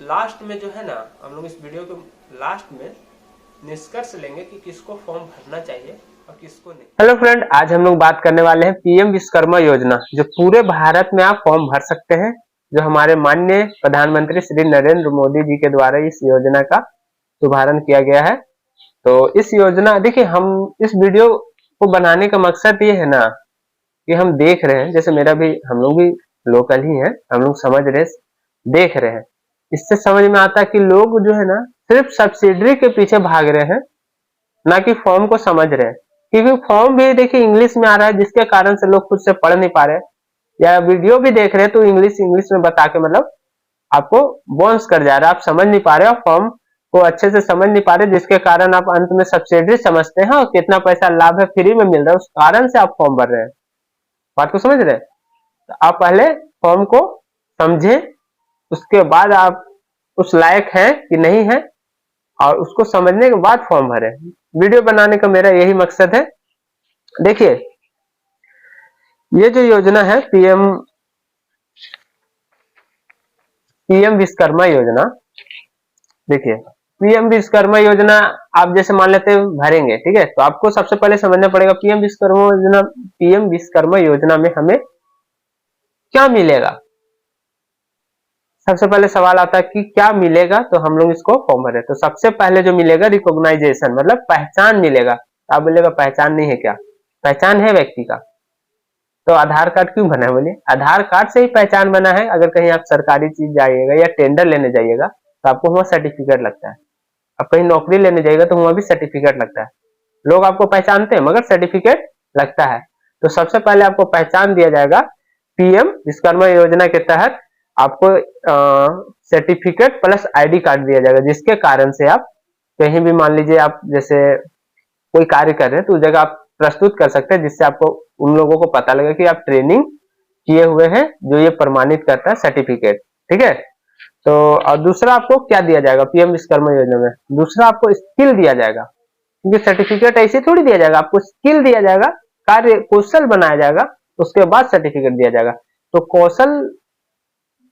Last में जो है ना, हम लोग इस वीडियो के लास्ट में निष्कर्ष लेंगे कि किसको फॉर्म भरना चाहिए और किसको नहीं। हेलो फ्रेंड, आज हम लोग बात करने वाले हैं पीएम विश्वकर्मा योजना, जो पूरे भारत में आप फॉर्म भर सकते हैं, जो हमारे माननीय प्रधानमंत्री श्री नरेंद्र मोदी जी के द्वारा इस योजना का शुभारंभ किया गया है। तो इस योजना, देखिए, हम इस वीडियो को बनाने का मकसद ये है ना कि हम देख रहे हैं, जैसे मेरा भी, हम लोग भी लोकल ही हैं, हम लोग समझ रहे, देख रहे हैं, इससे समझ में आता है कि लोग जो है ना सिर्फ सब्सिडी के पीछे भाग रहे हैं, ना कि फॉर्म को समझ रहे हैं। क्योंकि फॉर्म भी देखिए इंग्लिश में आ रहा है, जिसके कारण से लोग खुद से पढ़ नहीं पा रहे, या वीडियो भी देख रहे हैं तो इंग्लिश में बता के मतलब आपको बाउंस कर जा रहा है, आप समझ नहीं पा रहे हो, फॉर्म को अच्छे से समझ नहीं पा रहे, जिसके कारण आप अंत में सब्सिडी समझते हैं और कितना पैसा लाभ है, फ्री में मिल रहा है, उस कारण से आप फॉर्म भर रहे हैं। बात को समझ रहे हैं? तो आप पहले फॉर्म को समझे, उसके बाद आप उस लायक हैं कि नहीं है, और उसको समझने के बाद फॉर्म भरें। वीडियो बनाने का मेरा यही मकसद है। देखिए, ये जो योजना है पीएम विश्वकर्मा योजना, देखिए पीएम विश्वकर्मा योजना आप जैसे मान लेते हैं भरेंगे, ठीक है, तो आपको सबसे पहले समझना पड़ेगा पीएम विश्वकर्मा योजना में हमें क्या मिलेगा। सबसे पहले सवाल आता है कि क्या मिलेगा, तो हम लोग इसको फॉर्म भरे। तो सबसे पहले जो मिलेगा रिकॉग्नाइजेशन, मतलब पहचान मिलेगा। आप बोलेगा पहचान नहीं है क्या? पहचान है व्यक्ति का। तो आधार कार्ड क्यों बना है? बोलिए, आधार कार्ड से ही पहचान बना है। अगर कहीं आप सरकारी चीज जाइएगा या टेंडर लेने जाइएगा तो आपको वहां सर्टिफिकेट लगता है। आप कहीं नौकरी लेने जाइएगा तो वहां भी सर्टिफिकेट लगता है। लोग आपको पहचानते हैं मगर सर्टिफिकेट लगता है। तो सबसे पहले आपको पहचान दिया जाएगा पीएम विश्वकर्मा योजना के तहत। आपको सर्टिफिकेट प्लस आईडी कार्ड दिया जाएगा, जिसके कारण से आप कहीं भी, मान लीजिए आप जैसे कोई कार्य कर रहे हैं तो उस जगह आप प्रस्तुत कर सकते हैं, जिससे आपको उन लोगों को पता लगे कि आप ट्रेनिंग किए हुए हैं, जो ये प्रमाणित करता है सर्टिफिकेट। ठीक है। तो और दूसरा आपको क्या दिया जाएगा पीएम विश्वकर्मा योजना में? दूसरा आपको स्किल दिया जाएगा, क्योंकि सर्टिफिकेट ऐसे थोड़ी दिया जाएगा, आपको स्किल दिया जाएगा, कार्य कौशल बनाया जाएगा, उसके बाद सर्टिफिकेट दिया जाएगा। तो कौशल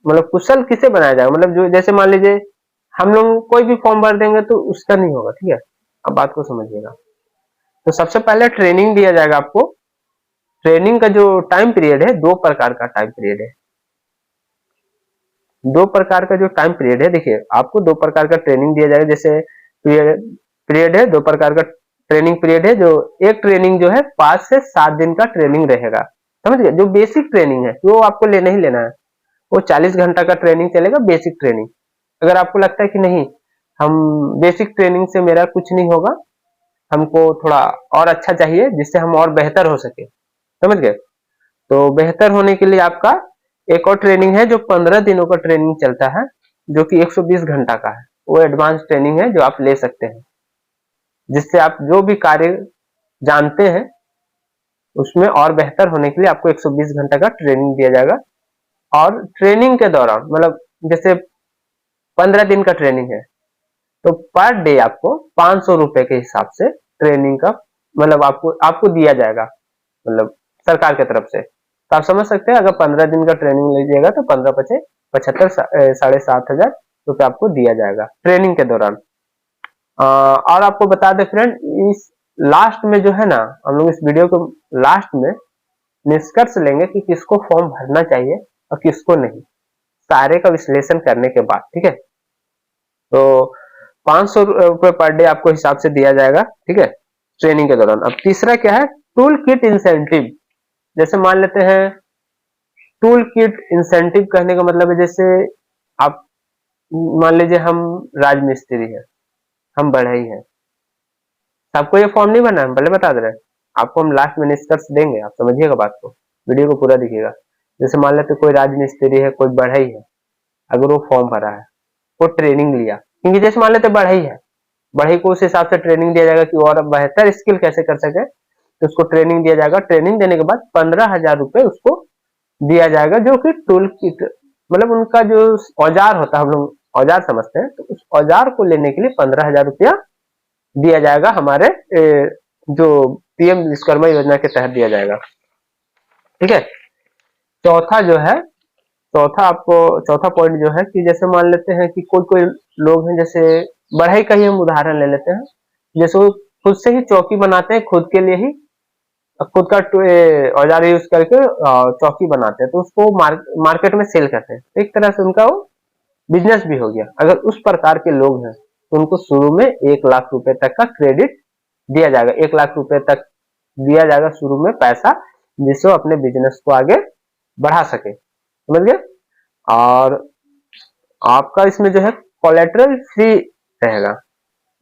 मतलब कुशल किसे बनाया जाएगा? मतलब जो, जैसे मान लीजिए हम लोग कोई भी फॉर्म भर देंगे तो उसका नहीं होगा। ठीक है, अब बात को समझिएगा। तो सबसे पहले ट्रेनिंग दिया जाएगा आपको। ट्रेनिंग का जो टाइम पीरियड है, 2 प्रकार का टाइम पीरियड है। 2 प्रकार का जो टाइम पीरियड है, देखिए आपको 2 प्रकार का ट्रेनिंग दिया जाएगा। जैसे पीरियड है, 2 प्रकार का ट्रेनिंग पीरियड है। जो एक ट्रेनिंग जो है 5 से 7 दिन का ट्रेनिंग रहेगा, समझ गए? जो बेसिक ट्रेनिंग है वो आपको लेना ही लेना है। वो 40 घंटा का ट्रेनिंग चलेगा, बेसिक ट्रेनिंग। अगर आपको लगता है कि नहीं, हम बेसिक ट्रेनिंग से मेरा कुछ नहीं होगा, हमको थोड़ा और अच्छा चाहिए जिससे हम और बेहतर हो सके, समझ गए? तो बेहतर होने के लिए आपका एक और ट्रेनिंग है जो 15 दिनों का ट्रेनिंग चलता है, जो कि 120 घंटा का है। वो एडवांस ट्रेनिंग है जो आप ले सकते हैं, जिससे आप जो भी कार्य जानते हैं उसमें और बेहतर होने के लिए आपको 120 घंटा का ट्रेनिंग दिया जाएगा। और ट्रेनिंग के दौरान, मतलब जैसे 15 दिन का ट्रेनिंग है तो पर डे आपको 500 रुपए के हिसाब से ट्रेनिंग का मतलब आपको दिया जाएगा, मतलब सरकार की तरफ से। तो आप समझ सकते हैं, अगर 15 दिन का ट्रेनिंग लीजिएगा तो 15 पचे 75, 7,500 रुपए आपको दिया जाएगा ट्रेनिंग के दौरान। और आपको बता दें फ्रेंड, इस लास्ट में जो है ना, हम लोग इस वीडियो को लास्ट में निष्कर्ष लेंगे कि किसको फॉर्म भरना चाहिए और किसको नहीं, सारे का विश्लेषण करने के बाद। ठीक है। तो 500 रुपए पर डे आपको हिसाब से दिया जाएगा, ठीक है, ट्रेनिंग के दौरान। अब तीसरा क्या है? Tool kit incentive. जैसे मान लेते हैं, टूल किट इंसेंटिव कहने का मतलब है, जैसे आप मान लीजिए हम राजमिस्त्री हैं, हम बढ़ई हैं, सबको ये फॉर्म नहीं भरना है, पहले बता दे रहे हैं आपको, हम लास्ट में निष्कर्ष देंगे, आप समझिएगा बात को, वीडियो को पूरा दिखिएगा। जैसे मान लेते कोई राजमिस्त्री है, कोई बढ़ई है, अगर वो फॉर्म भरा है, वो ट्रेनिंग लिया, क्योंकि जैसे मान लेते बढ़ई है, बढ़ई को उस हिसाब से ट्रेनिंग दिया जाएगा कि और बेहतर स्किल कैसे कर सके, तो उसको ट्रेनिंग दिया जाएगा। ट्रेनिंग देने के बाद 15,000 रुपए उसको दिया जाएगा, जो कि टूल किट, मतलब उनका जो औजार होता है, हम लोग औजार समझते हैं, तो उस औजार को लेने के लिए 15,000 रुपया दिया जाएगा, हमारे जो पीएम विश्वकर्मा योजना के तहत दिया जाएगा। ठीक है। चौथा जो है चौथा पॉइंट जो है कि जैसे मान लेते हैं कि कोई कोई लोग हैं, जैसे बढ़ई का ही हम उदाहरण ले लेते हैं, जैसे वो खुद से ही चौकी बनाते हैं, खुद के लिए ही खुद का औजार यूज करके चौकी बनाते हैं, तो उसको मार्केट में सेल करते हैं, एक तरह से उनका वो बिजनेस भी हो गया। अगर उस प्रकार के लोग हैं तो उनको शुरू में 1 लाख रुपए तक का क्रेडिट दिया जाएगा, 1 लाख रुपए तक दिया जाएगा शुरू में पैसा, जिससे वो अपने बिजनेस को आगे बढ़ा सके, समझ गए। और आपका इसमें जो है कोलेटरल फ्री रहेगा,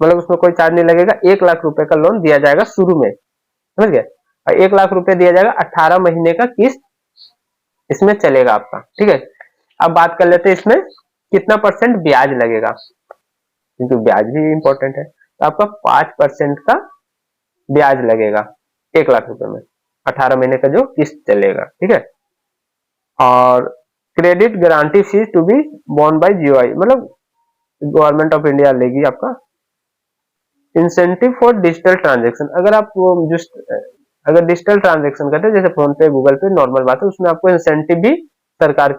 मतलब उसमें कोई चार्ज नहीं लगेगा। 1 लाख रुपए का लोन दिया जाएगा शुरू में, समझ गए। और 1 लाख रुपए दिया जाएगा, 18 महीने का किस्त इसमें चलेगा आपका, ठीक है। अब बात कर लेते हैं इसमें कितना परसेंट ब्याज लगेगा, क्योंकि ब्याज भी इंपॉर्टेंट है। तो आपका 5% का ब्याज लगेगा 1 लाख रुपए में, 18 महीने का जो किस्त चलेगा, ठीक है। और credit guarantee fees to be borne by GOI, मतलब गवर्नमेंट ऑफ इंडिया लेगी आपका। इंसेंटिव फॉर डिजिटल ट्रांजेक्शन, अगर डिजिटल ट्रांजेक्शन करते हैं जैसे फोन पे, गूगल पे, नॉर्मल बात है, उसमें आपको इंसेंटिव भी सरकार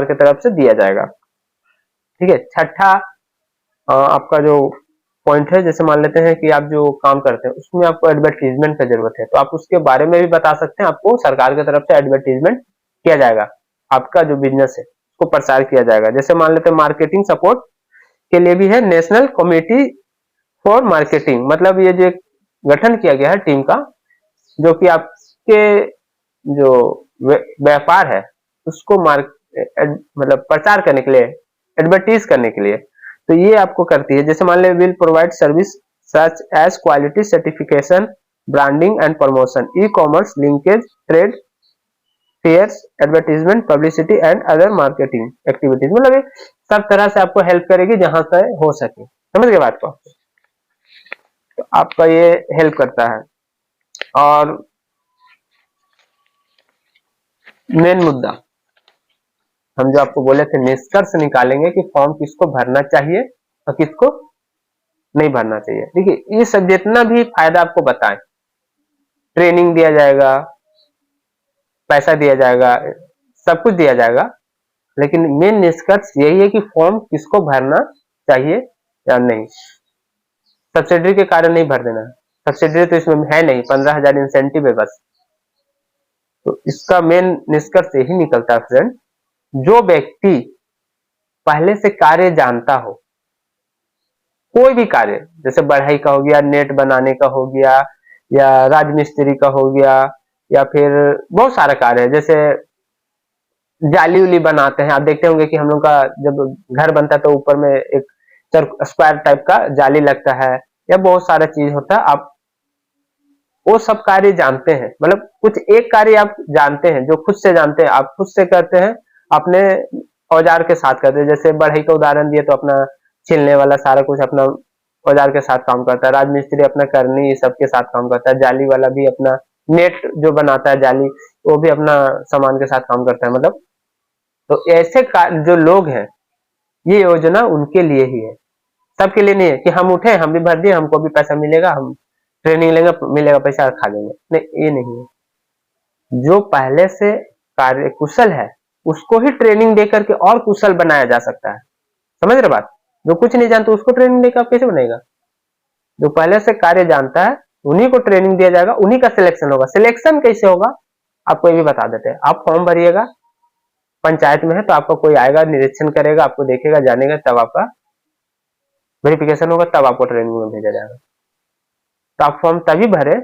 के तरफ से दिया जाएगा, ठीक है। छठा आपका जो पॉइंट है, जैसे मान लेते हैं कि आप जो काम करते हैं उसमें आपको एडवर्टीजमेंट की जरूरत है, तो आप उसके बारे में भी बता सकते हैं, आपको सरकार की तरफ से एडवर्टीजमेंट किया जाएगा, आपका जो बिजनेस है उसको प्रचार किया जाएगा। जैसे मान लेते हैं मार्केटिंग सपोर्ट के लिए भी है नेशनल कमेटी फॉर मार्केटिंग, मतलब ये जो गठन किया गया है टीम का, जो कि आपके जो व्यापार है उसको मतलब प्रचार करने के लिए, एडवर्टीज करने के लिए, तो ये आपको करती है। जैसे मान ले will provide service such as quality certification, branding and promotion, e commerce linkage, trade fairs, advertisement, publicity and other marketing activities, मतलब ये सब तरह से आपको हेल्प करेगी जहां से हो सके, समझ गए बात को। तो आपका ये हेल्प करता है। और मेन मुद्दा हम जो आपको बोले थे, निष्कर्ष निकालेंगे कि फॉर्म किसको भरना चाहिए और किसको नहीं भरना चाहिए। देखिए ये सब जितना भी फायदा आपको बताएं, ट्रेनिंग दिया जाएगा, पैसा दिया जाएगा, सब कुछ दिया जाएगा, लेकिन मेन निष्कर्ष यही है कि फॉर्म किसको भरना चाहिए या नहीं। सब्सिडी के कारण नहीं भर देना, सब्सिडी तो इसमें है नहीं, 15,000 इंसेंटिव है बस। तो इसका मेन निष्कर्ष यही निकलता है फ्रेंड, जो व्यक्ति पहले से कार्य जानता हो, कोई भी कार्य, जैसे बढ़ई का हो गया, नेट बनाने का हो गया, या राजमिस्त्री का हो गया, या फिर बहुत सारा कार्य है, जैसे जाली उली बनाते हैं, आप देखते होंगे कि हम लोग का जब घर बनता है तो ऊपर में एक स्क्वायर टाइप का जाली लगता है, या बहुत सारा चीज होता है, आप वो सब कार्य जानते हैं, मतलब कुछ एक कार्य आप जानते हैं जो खुद से जानते हैं, आप खुद से करते हैं, अपने औजार के साथ करते हैं। जैसे बढ़ई का उदाहरण दिए तो अपना छिलने वाला सारा कुछ अपना औजार के साथ काम करता है, राजमिस्त्री अपना करनी सबके साथ काम करता है, जाली वाला भी अपना नेट जो बनाता है जाली, वो भी अपना सामान के साथ काम करता है, मतलब तो ऐसे जो लोग हैं, ये योजना उनके लिए ही है, सबके लिए नहीं है कि हम उठे हम भी भर दिए हमको भी पैसा मिलेगा, हम ट्रेनिंग लेंगे मिलेगा पैसा खा लेंगे, नहीं ये नहीं है। जो पहले से कार्य कुशल है उसको ही ट्रेनिंग दे करके और कुशल बनाया जा सकता है, समझ रहे बात। जो कुछ नहीं जानता उसको ट्रेनिंग देकर कैसे बनेगा, जो पहले से कार्य जानता है उन्हीं को ट्रेनिंग दिया जाएगा, उन्हीं का सिलेक्शन होगा। सिलेक्शन कैसे होगा आपको ये भी बता देते हैं। आप फॉर्म भरिएगा, पंचायत में है तो आपका कोई आएगा, निरीक्षण करेगा, आपको देखेगा, जानेगा, तब आपका वेरिफिकेशन होगा, तब आपको ट्रेनिंग में भेजा जाएगा। तो आप फॉर्म तभी भरे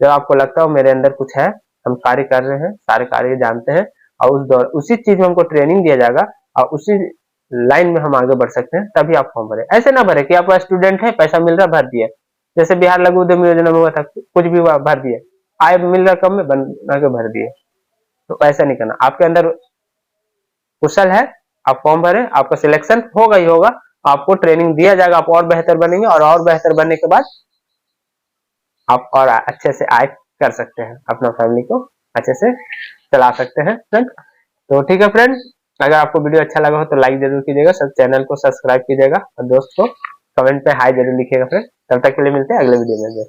जब आपको लगता हो मेरे अंदर कुछ है, हम कार्य कर रहे हैं, सारे कार्य जानते हैं, और उसी चीज में हमको ट्रेनिंग दिया जाएगा और उसी लाइन में हम आगे बढ़ सकते हैं, तभी आप फॉर्म भरे। ऐसे ना भरे कि आप स्टूडेंट है, पैसा मिल रहा भर दिए, जैसे बिहार लघु उद्यम योजना में हुआ था, कुछ भी भर दिए, आय मिल रहा कम में बना के भर दिए। तो ऐसा नहीं करना, आपके अंदर कुशल है, आप फॉर्म भरे, आपका सिलेक्शन होगा ही होगा, आपको ट्रेनिंग दिया जाएगा, आप और बेहतर बनेंगे, और बेहतर बनने के बाद आप और अच्छे से आय कर सकते हैं, अपना फैमिली को अच्छे से चला सकते हैं फ्रेंड। तो ठीक है फ्रेंड, अगर आपको वीडियो अच्छा लगा हो तो लाइक जरूर कीजिएगा, सब चैनल को सब्सक्राइब कीजिएगा, और दोस्त को कमेंट पे हाई जरूर लिखिएगा फ्रेंड। तब तक के लिए मिलते हैं अगले वीडियो में।